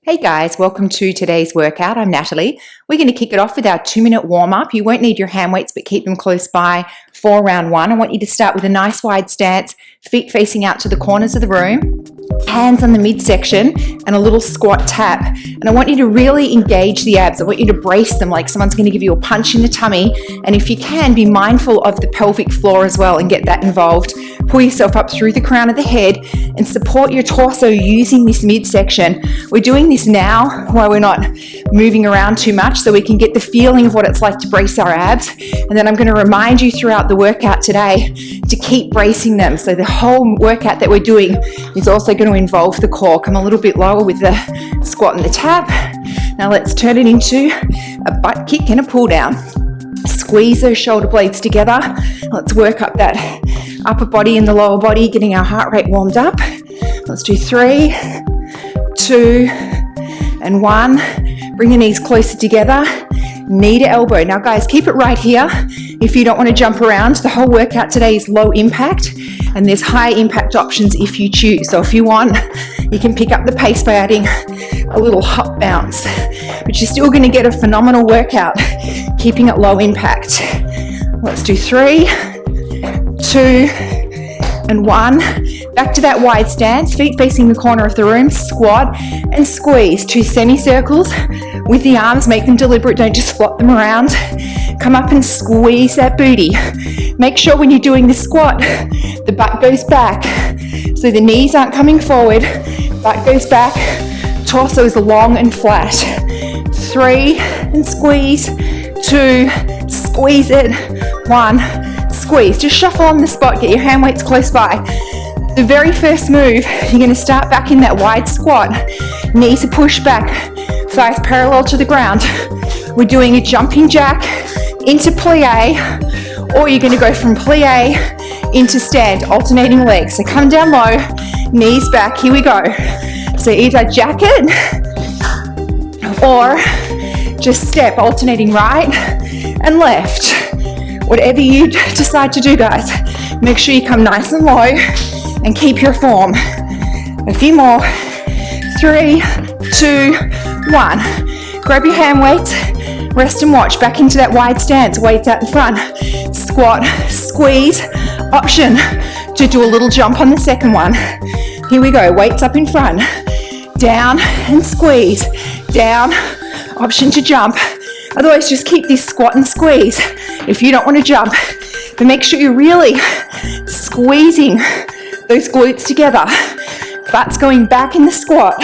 Hey guys, welcome to today's workout. I'm Natalie. We're going to kick it off with our 2-minute warm-up. You won't need your hand weights, but keep them close by for round one. I want you to start with a nice wide stance, feet facing out to the corners of the room, hands on the midsection, and a little squat tap. And I want you to really engage the abs. I want you to brace them like someone's going to give you a punch in the tummy. And if you can, be mindful of the pelvic floor as well and get that involved. Pull yourself up through the crown of the head and support your torso using this midsection. We're doing this now while we're not moving around too much so we can get the feeling of what it's like to brace our abs. And then I'm going to remind you throughout the workout today to keep bracing them. So the whole workout that we're doing is also going to involve the core. Come a little bit lower with the squat and the tap. Now let's turn it into a butt kick and a pull down. Squeeze those shoulder blades together. Let's work up that upper body and the lower body, getting our heart rate warmed up. Let's do 3, 2, and 1. Bring the knees closer together, knee to elbow. Now guys, keep it right here. If you don't want to jump around, the whole workout today is low impact and there's high impact options if you choose. So if you want, you can pick up the pace by adding a little hop bounce, but you're still going to get a phenomenal workout, keeping it low impact. Let's do 3, 2, and 1. Back to that wide stance, feet facing the corner of the room, squat and squeeze. 2 semicircles with the arms, make them deliberate, don't just flop them around. Come up and squeeze that booty. Make sure when you're doing the squat, the butt goes back. So the knees aren't coming forward, butt goes back, torso is long and flat. 3, and squeeze. 2, squeeze it. 1, squeeze. Just shuffle on the spot, get your hand weights close by. The very first move, you're going to start back in that wide squat. Knees are pushed back, thighs parallel to the ground. We're doing a jumping jack into plie, or you're going to go from plie into stand, alternating legs. So come down low, knees back, here we go. So either jack it, or just step, alternating right and left. Whatever you decide to do, guys, make sure you come nice and low and keep your form. A few more. 3, 2, 1. Grab your hand weights, rest and watch. Back into that wide stance, weights out in front. Squat, squeeze. Option to do a little jump on the second one. Here we go, weights up in front. Down and squeeze. Down, option to jump. Otherwise, just keep this squat and squeeze if you don't want to jump. But make sure you're really squeezing those glutes together. Butt's going back in the squat.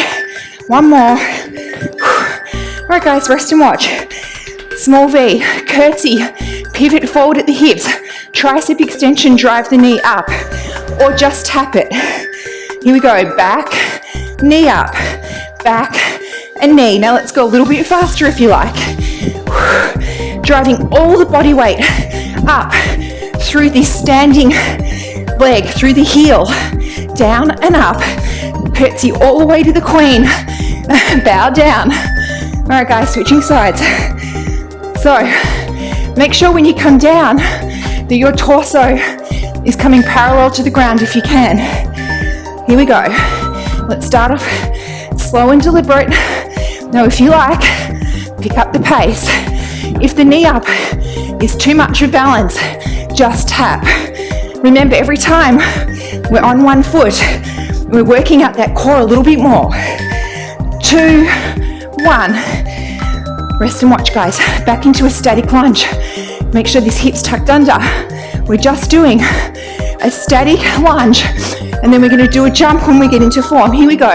1 more. All right, guys, rest and watch. Small V, curtsy, pivot forward at the hips. Tricep extension, drive the knee up. Or just tap it. Here we go, back, knee up, back, and knee. Now let's go a little bit faster if you like. Driving all the body weight up through this standing leg, through the heel, down and up. Curtsy all the way to the queen. Bow down. All right, guys, switching sides. So make sure when you come down that your torso is coming parallel to the ground if you can. Here we go. Let's start off slow and deliberate. Now, if you like, pick up the pace. If the knee up is too much of balance, just tap. Remember, every time we're on one foot, we're working out that core a little bit more. 2, 1. Rest and watch, guys. Back into a static lunge. Make sure this hip's tucked under. We're just doing a static lunge, and then we're going to do a jump when we get into form. Here we go.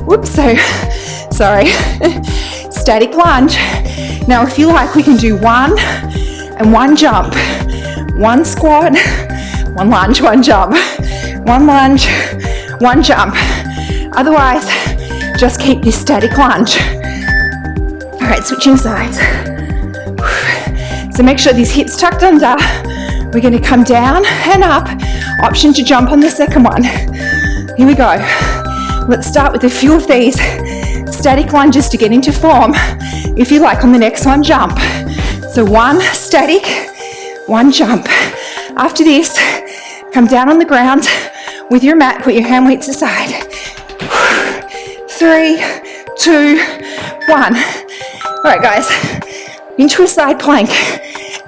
Whoops, sorry. Static lunge. Now, if you like, we can do 1 and 1 jump. 1 squat, 1 lunge, 1 jump. 1 lunge, 1 jump. Otherwise, just keep this static lunge. All right, switching sides. So make sure these hips tucked under. We're going to come down and up. Option to jump on the second one. Here we go. Let's start with a few of these static lunges to get into form. If you like, on the next one, jump. So 1 static, 1 jump. After this, come down on the ground with your mat, put your hand weights aside. 3, 2, 1. All right, guys, into a side plank.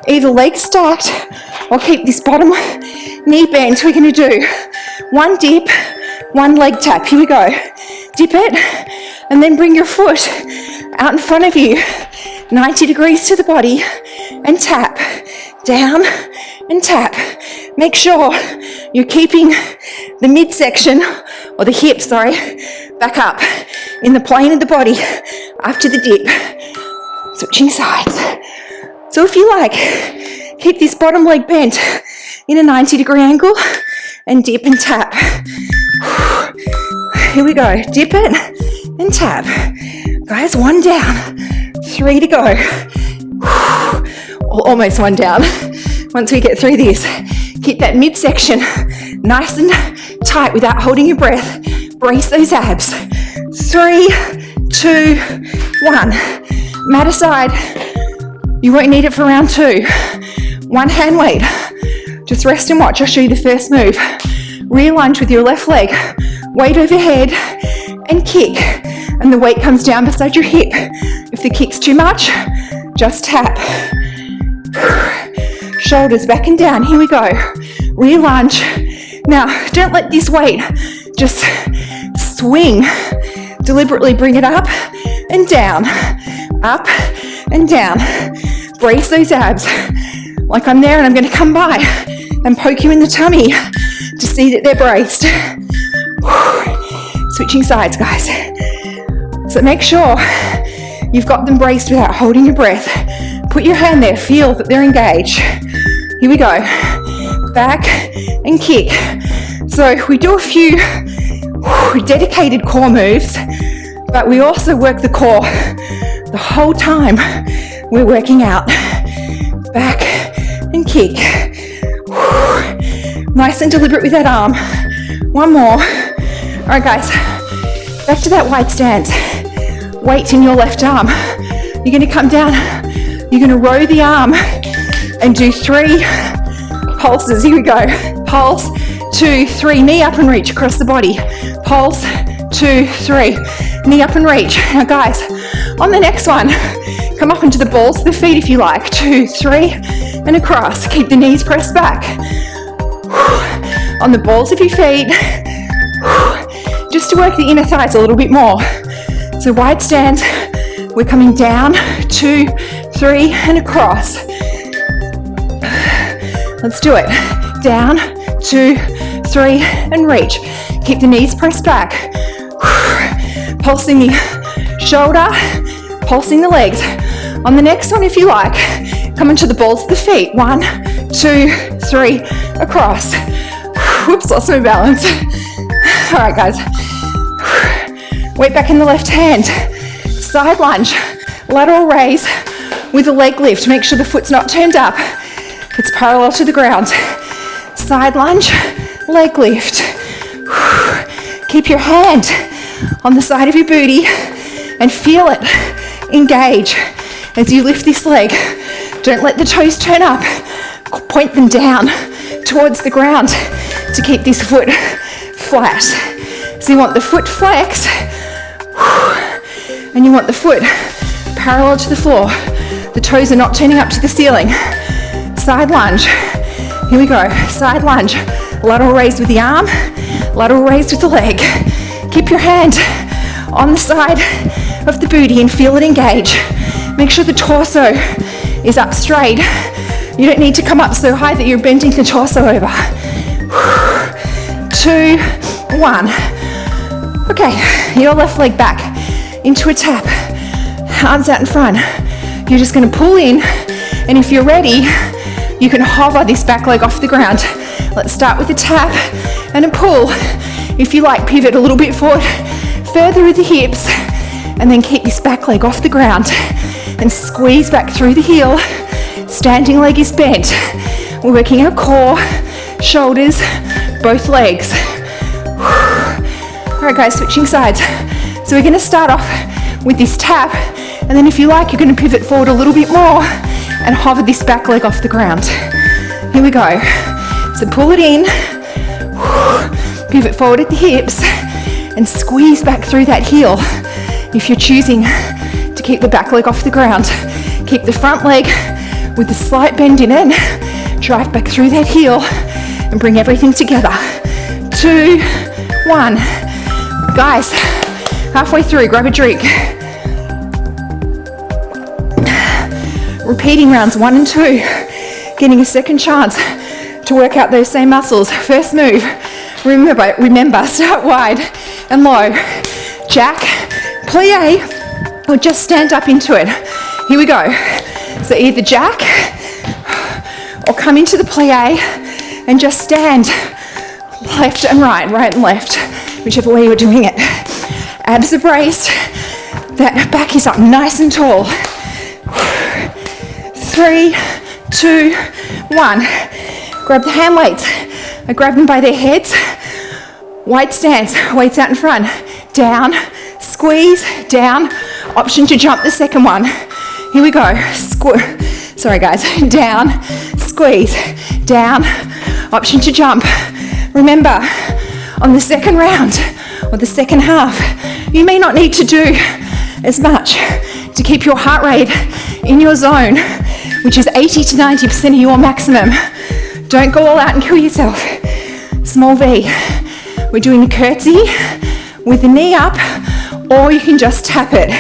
Either leg stacked or keep this bottom knee bent. We're going to do one dip, one leg tap. Here we go. Dip it, and then bring your foot out in front of you, 90 degrees to the body, and tap. Down and tap. Make sure you're keeping the midsection, or the hips, back up in the plane of the body after the dip. Switching sides. So if you like, keep this bottom leg bent in a 90-degree angle and dip and tap. Here we go. Dip it and tap. Guys, 1 down. 3 to go. Almost 1 down. Once we get through this, keep that midsection nice and tight without holding your breath. Brace those abs. 3, 2, 1. Mat aside. You won't need it for round 2. 1 hand weight. Just rest and watch. I'll show you the first move. Rear lunge with your left leg. Weight overhead and kick. And the weight comes down beside your hip. If the kick's too much, just tap. Shoulders back and down. Here we go. Rear lunge. Now, don't let this weight just swing. Deliberately bring it up and down. Up and down. Brace those abs. Like I'm there and I'm going to come by and poke you in the tummy to see that they're braced. Switching sides, guys. So make sure you've got them braced without holding your breath. Put your hand there. Feel that they're engaged. Here we go. Back and kick. So we do a few dedicated core moves, but we also work the core the whole time we're working out. Back and kick. Nice and deliberate with that arm. 1 more. All right, guys. Back to that wide stance. Weight in your left arm. You're going to come down. You're going to row the arm and do 3 pulses. Here we go. Pulse, 2, 3. Knee up and reach across the body. Pulse, 2, 3. Knee up and reach. Now, guys, on the next one, come up into the balls of the feet if you like. 2, 3, and across. Keep the knees pressed back. On the balls of your feet. Just to work the inner thighs a little bit more. So wide stance. We're coming down, 2, 3, and across. Let's do it. Down, 2, 3, and reach. Keep the knees pressed back. Pulsing the shoulder, pulsing the legs. On the next one, if you like, come into the balls of the feet. 1, 2, 3, across. Whoops, lost my balance. All right, guys. Weight back in the left hand. Side lunge, lateral raise with a leg lift. Make sure the foot's not turned up. It's parallel to the ground. Side lunge, leg lift. Keep your hand on the side of your booty and feel it engage as you lift this leg. Don't let the toes turn up. Point them down towards the ground to keep this foot flat. So you want the foot flexed and you want the foot parallel to the floor. The toes are not turning up to the ceiling. Side lunge. Here we go. Side lunge. Lateral raise with the arm. Lateral raise with the leg. Keep your hand on the side of the booty and feel it engage. Make sure the torso is up straight. You don't need to come up so high that you're bending the torso over. 2, 1. Okay, your left leg back into a tap. Arms out in front. You're just going to pull in, and if you're ready, you can hover this back leg off the ground. Let's start with a tap and a pull. If you like, pivot a little bit forward, further with the hips, and then keep this back leg off the ground and squeeze back through the heel. Standing leg is bent. We're working our core, shoulders, both legs. All right, guys, switching sides. So we're going to start off with this tap, and then if you like, you're going to pivot forward a little bit more and hover this back leg off the ground. Here we go. So pull it in, pivot forward at the hips, and squeeze back through that heel. If you're choosing to keep the back leg off the ground, keep the front leg with a slight bend in it, drive back through that heel and bring everything together. 2, 1. Guys, halfway through, grab a drink. Repeating rounds 1 and 2, getting a second chance to work out those same muscles. First move, remember, start wide and low. Jack, plie, or just stand up into it. Here we go. So either jack or come into the plie and just stand left and right and left, whichever way you're doing it. Abs are braced, that back is up nice and tall. 3, 2, 1. Grab the hand weights. I grab them by their heads. Wide stance, weights out in front. Down, squeeze, down. Option to jump the second one. Here we go. Sorry guys. Down, squeeze, down. Option to jump. Remember, on the second round or the second half, you may not need to do as much to keep your heart rate in your zone, which is 80 to 90% of your maximum. Don't go all out and kill yourself. Small V. We're doing a curtsy with the knee up, or you can just tap it.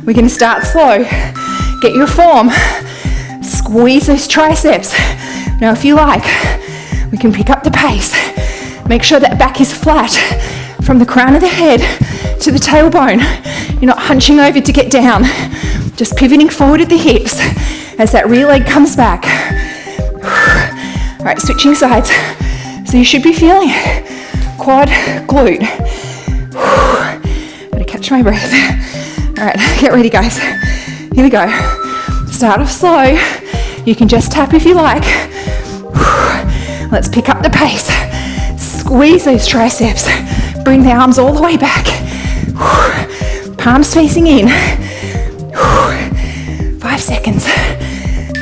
We're going to start slow. Get your form. Squeeze those triceps. Now, if you like, we can pick up the pace. Make sure that back is flat from the crown of the head to the tailbone. You're not hunching over to get down. Just pivoting forward at the hips as that rear leg comes back. All right, switching sides. So you should be feeling quad, glute. Gotta catch my breath. All right, get ready guys. Here we go. Start off slow. You can just tap if you like. Let's pick up the pace. Squeeze those triceps. Bring the arms all the way back. Palms facing in. 5 seconds.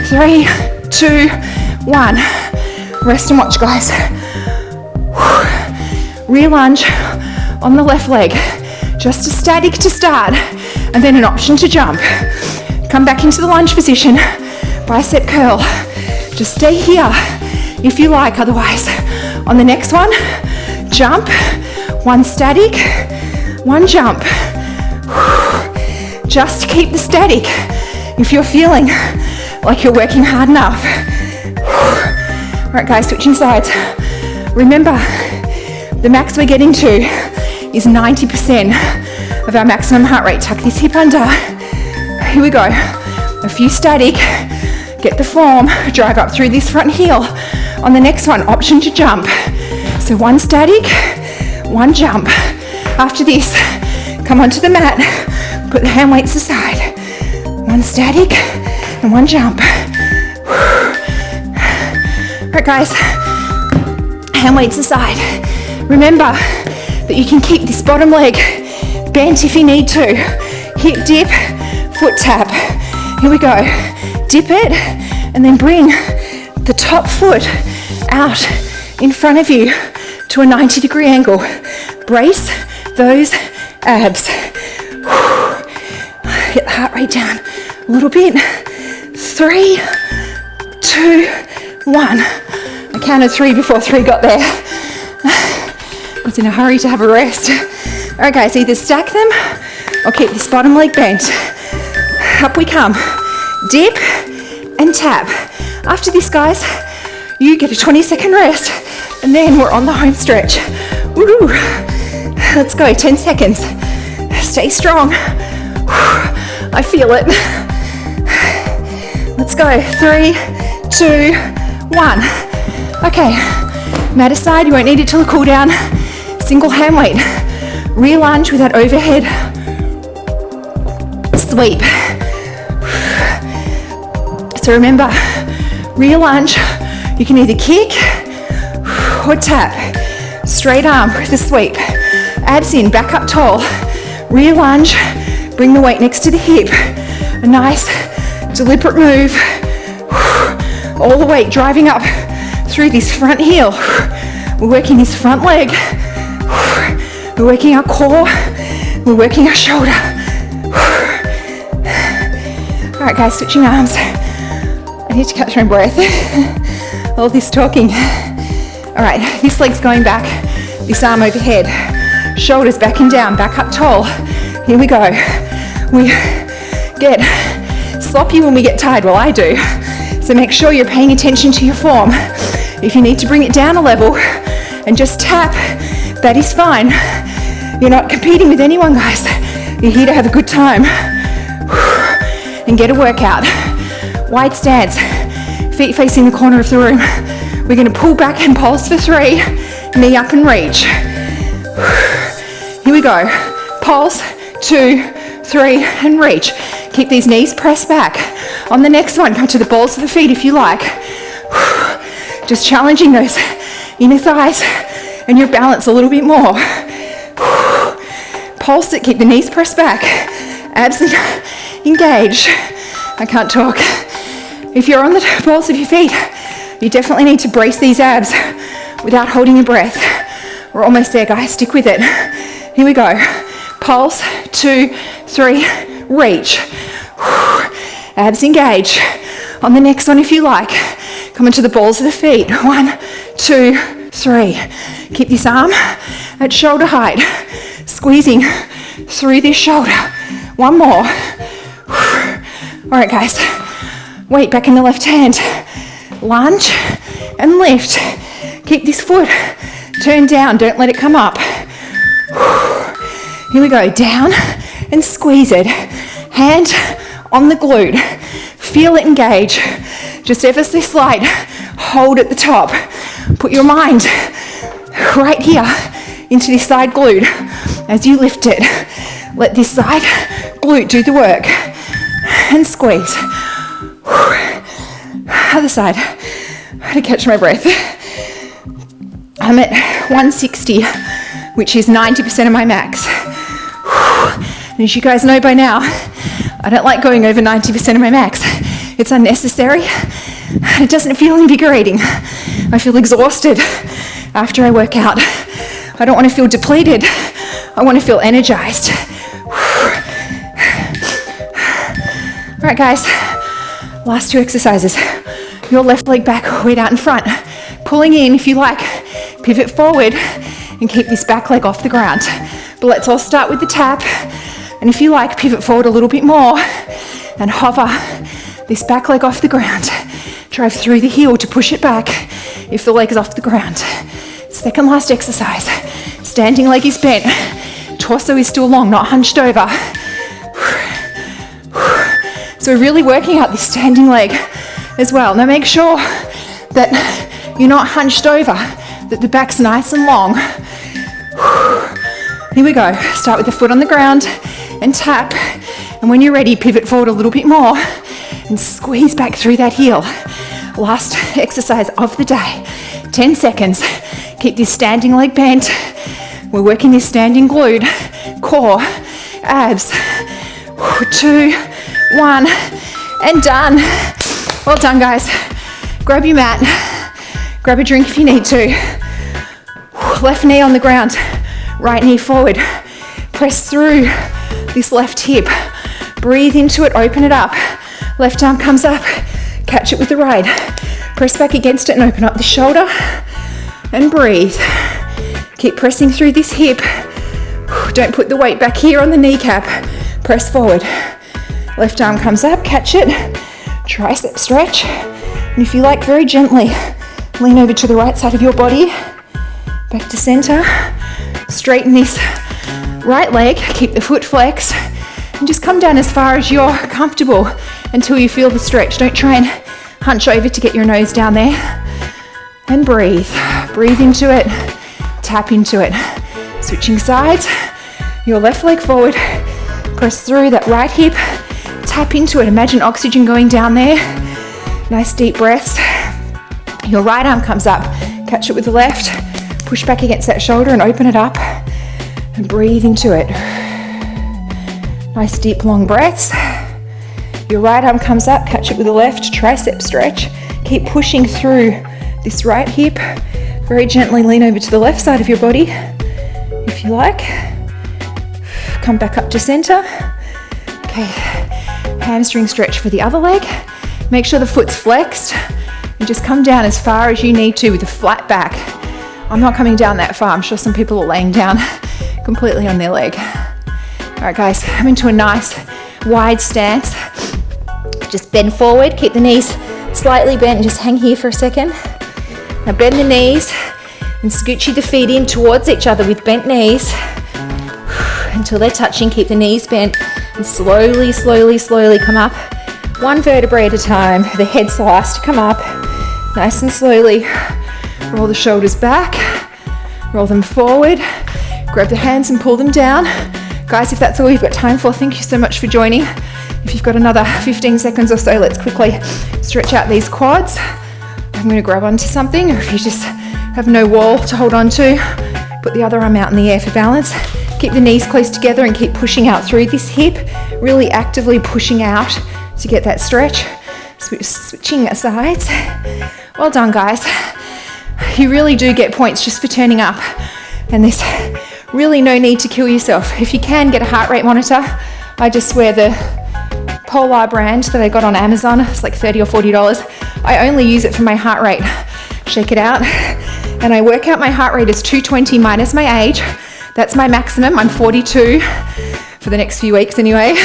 3, 2, 1. Rest and watch, guys. Rear lunge on the left leg. Just a static to start, and then an option to jump. Come back into the lunge position. Bicep curl. Just stay here if you like, otherwise. On the next one, jump. 1 static, 1 jump. Just keep the static if you're feeling like you're working hard enough. All right, guys, switching sides. Remember, the max we're getting to is 90% of our maximum heart rate. Tuck this hip under. Here we go. A few static. Get the form. Drive up through this front heel. On the next one, option to jump. So 1 static, 1 jump. After this, come onto the mat. Put the hand weights aside. 1 static and 1 jump. All right, guys. Hand weights aside. Remember that you can keep this bottom leg bent if you need to. Hip dip, foot tap. Here we go. Dip it and then bring the top foot out in front of you to a 90-degree angle. Brace those abs. Get the heart rate down a little bit. 3, 2, 1. I counted 3 before 3 got there. I was in a hurry to have a rest. All right, guys, either stack them or keep this bottom leg bent. Up we come. Dip and tap. After this, guys, you get a 20-second rest, and then we're on the home stretch. Woo! Let's go, 10 seconds. Stay strong. I feel it. Let's go, 3, 2, 1. Okay, mat aside, you won't need it till the cool down. Single hand weight. Rear lunge with that overhead sweep. So remember, rear lunge, you can either kick or tap. Straight arm with a sweep. Abs in, back up tall. Rear lunge, bring the weight next to the hip. A nice, deliberate move. All the weight driving up through this front heel. We're working this front leg. We're working our core. We're working our shoulder. All right, guys, switching arms. I need to catch my breath. All this talking. All right, this leg's going back, this arm overhead. Shoulders back and down, back up tall. Here we go. We get sloppy when we get tired. Well, I do. So make sure you're paying attention to your form. If you need to bring it down a level and just tap, that is fine. You're not competing with anyone, guys. You're here to have a good time and get a workout. Wide stance, feet facing the corner of the room. We're going to pull back and pulse for 3, knee up and reach. Here we go. Pulse, 2, 3, and reach. Keep these knees pressed back. On the next one, come to the balls of the feet if you like. Just challenging those inner thighs and your balance a little bit more. Pulse it, keep the knees pressed back. Abs engage. I can't talk. If you're on the balls of your feet, you definitely need to brace these abs without holding your breath. We're almost there, guys. Stick with it. Here we go. Pulse, 2, 3, reach. Abs engage. On the next one, if you like, come into the balls of the feet. 1, 2, 3. Keep this arm at shoulder height. Squeezing through this shoulder. One more. All right, guys. Weight back in the left hand. Lunge and lift. Keep this foot turned down. Don't let it come up. Here we go. Down and squeeze it. Hand on the glute. Feel it engage. Just ever so slight. Hold at the top. Put your mind right here into this side glute as you lift it. Let this side glute do the work. And squeeze. Other side. To catch my breath. I'm at 160, which is 90% of my max. And as you guys know by now, I don't like going over 90% of my max. It's unnecessary. It doesn't feel invigorating. I feel exhausted after I work out. I don't want to feel depleted. I want to feel energized. All right, guys. Last 2 exercises. Your left leg back, weight out in front. Pulling in, if you like, pivot forward and keep this back leg off the ground. But let's all start with the tap. And if you like, pivot forward a little bit more and hover this back leg off the ground. Drive through the heel to push it back if the leg is off the ground. Second last exercise. Standing leg is bent. Torso is still long, not hunched over. So we're really working out this standing leg as well. Now make sure that you're not hunched over, that the back's nice and long. Here we go. Start with the foot on the ground and tap. And when you're ready, pivot forward a little bit more and squeeze back through that heel. Last exercise of the day. 10 seconds. Keep this standing leg bent. We're working this standing glute, core, abs. 2, 1, and done. Well done, guys. Grab your mat. Grab a drink if you need to. Left knee on the ground. Right knee forward. Press through this left hip. Breathe into it, open it up. Left arm comes up. Catch it with the right. Press back against it and open up the shoulder. And breathe. Keep pressing through this hip. Don't put the weight back here on the kneecap. Press forward. Left arm comes up, catch it. Tricep stretch. And if you like, very gently, lean over to the right side of your body. Back to center. Straighten this right leg. Keep the foot flexed. And just come down as far as you're comfortable until you feel the stretch. Don't try and hunch over to get your nose down there. And breathe. Breathe into it. Tap into it. Switching sides. Your left leg forward. Press through that right hip. Tap into it. Imagine oxygen going down there. Nice deep breaths. Your right arm comes up. Catch it with the left. Push back against that shoulder and open it up. And breathe into it. Nice deep long breaths. Your right arm comes up. Catch it with the left. Tricep stretch. Keep pushing through this right hip. Very gently lean over to the left side of your body, if you like. Come back up to center. Okay. Hamstring stretch for the other leg. Make sure the foot's flexed and just come down as far as you need to with a flat back. I'm not coming down that far. I'm sure some people are laying down completely on their leg. All right, guys, come into a nice wide stance. Just bend forward, keep the knees slightly bent, and just hang here for a second. Now bend the knees and scooch the feet in towards each other with bent knees until they're touching. Keep the knees bent and slowly, slowly, slowly come up. One vertebrae at a time. The head's the last to come up. Nice and slowly. Roll the shoulders back. Roll them forward. Grab the hands and pull them down. Guys, if that's all you've got time for, thank you so much for joining. If you've got another 15 seconds or so, let's quickly stretch out these quads. I'm going to grab onto something, or if you just have no wall to hold on to, put the other arm out in the air for balance. Keep the knees close together and keep pushing out through this hip, really actively pushing out to get that stretch. Switching sides. Well done, guys. You really do get points just for turning up, and there's really no need to kill yourself. If you can, get a heart rate monitor. I just wear the Polar brand that I got on Amazon. It's like $30 or $40. I only use it for my heart rate. Shake it out. And I work out my heart rate as 220 minus my age. That's my maximum. I'm 42 for the next few weeks anyway.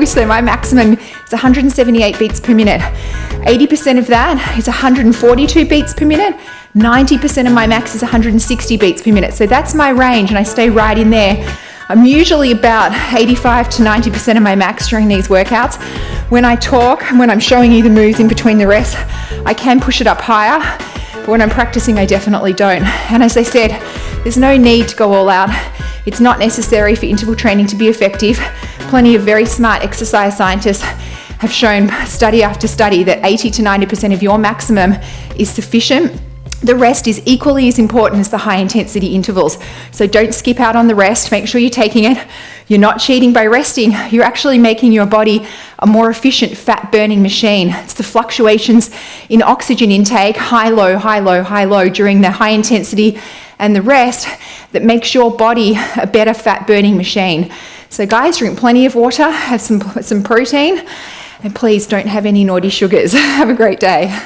So my maximum is 178 beats per minute. 80% of that is 142 beats per minute. 90% of my max is 160 beats per minute. So that's my range, and I stay right in there. I'm usually about 85 to 90% of my max during these workouts. When I talk, when I'm showing you the moves in between the rests, I can push it up higher, but when I'm practicing, I definitely don't. And as I said, there's no need to go all out. It's not necessary for interval training to be effective. Plenty of very smart exercise scientists have shown, study after study, that 80 to 90% of your maximum is sufficient. The rest is equally as important as the high intensity intervals. So don't skip out on the rest. Make sure you're taking it. You're not cheating by resting. You're actually making your body a more efficient fat burning machine. It's the fluctuations in oxygen intake, high, low, high, low, high, low during the high intensity and the rest that makes your body a better fat burning machine. So guys, drink plenty of water, have some protein, and please don't have any naughty sugars. Have a great day.